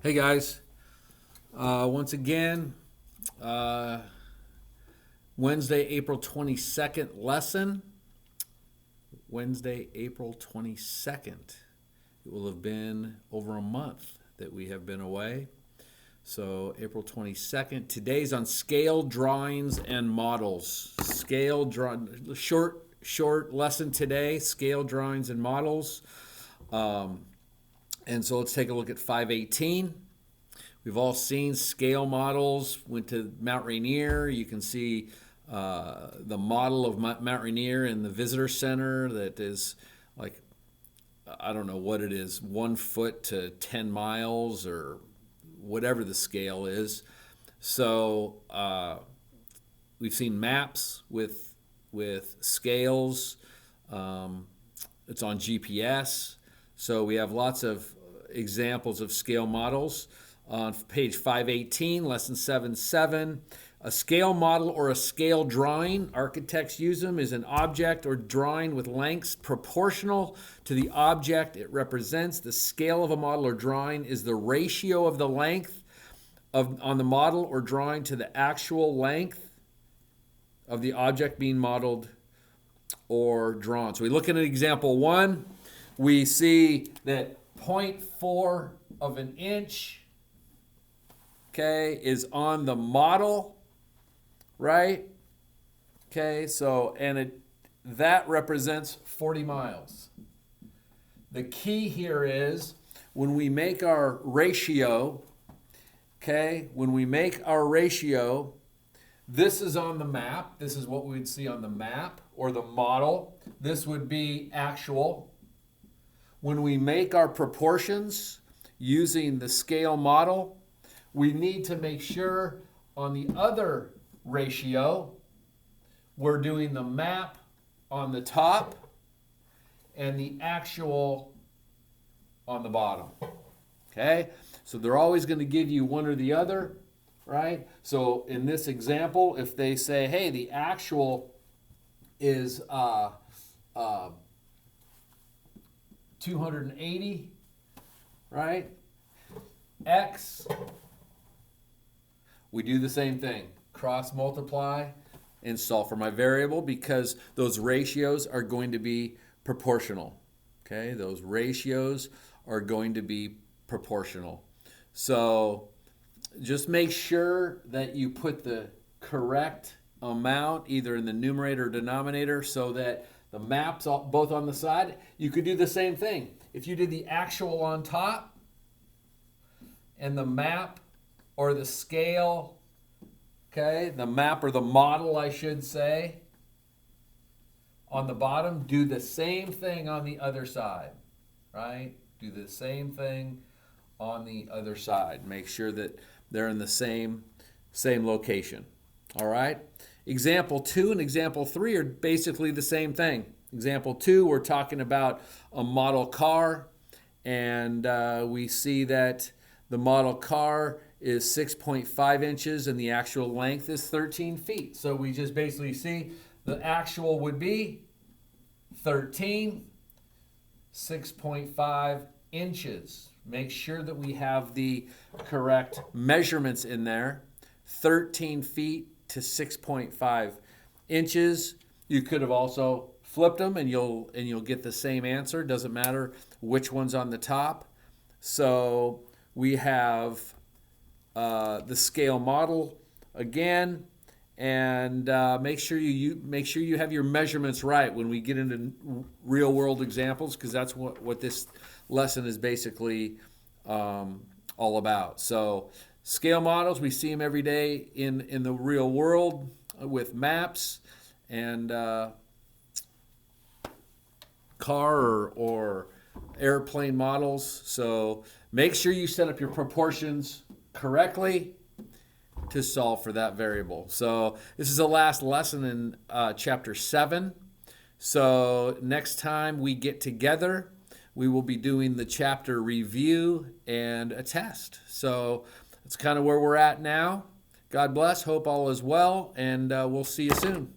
Hey guys, once again, uh, Wednesday, April 22nd lesson. Wednesday, April 22nd. It will have been over a month that we have been away. So, April 22nd. Today's on scale drawings and models. Short lesson today, scale drawings and models. And so let's take a look at 518. We've all seen scale models. Went to Mount Rainier. You can see the model of Mount Rainier in the visitor center that is like, I don't know what it is, 1 foot to 10 miles or whatever the scale is. So we've seen maps with scales. It's on GPS. So we have lots of examples of scale models. On page 518, lesson 7.7, a scale model or a scale drawing, architects use them, is an object or drawing with lengths proportional to the object it represents. The scale of a model or drawing is the ratio of the length on the model or drawing to the actual length of the object being modeled or drawn. So we look at example 1. We see that 0.4 of an inch, okay, is on the model, right? Okay, so, that represents 40 miles. The key here is when we make our ratio, okay, this is on the map. This is what we would see on the map or the model. This would be actual. When we make our proportions using the scale model, we need to make sure on the other ratio, we're doing the map on the top and the actual on the bottom. Okay? So they're always going to give you one or the other, right? So in this example, if they say, hey, the actual is 280, right? X, we do the same thing. Cross multiply and solve for my variable because those ratios are going to be proportional. Okay, those ratios are going to be proportional. So just make sure that you put the correct amount either in the numerator or denominator so that the map's both on the side. You could do the same thing. If you did the actual on top and the map or the scale, okay, the map or the model, I should say, on the bottom, do the same thing on the other side, right? Do the same thing on the other side. Make sure that they're in the same location, all right? Example 2 and example 3 are basically the same thing. Example 2, we're talking about a model car, and we see that the model car is 6.5 inches and the actual length is 13 feet. So we just basically see the actual would be 13, 6.5 inches. Make sure that we have the correct measurements in there. 13 feet to 6.5 inches. You could have also flipped them and you'll get the same answer. Doesn't matter which one's on the top. So we have the scale model again, and make sure you have your measurements right when we get into real world examples, because that's what this lesson is basically all about. So scale models, we see them every day in the real world with maps and car or airplane models. So make sure you set up your proportions correctly to solve for that variable. So this is the last lesson in chapter 7. So next time we get together, we will be doing the chapter review and a test. So that's kind of where we're at now. God bless. Hope all is well, and we'll see you soon.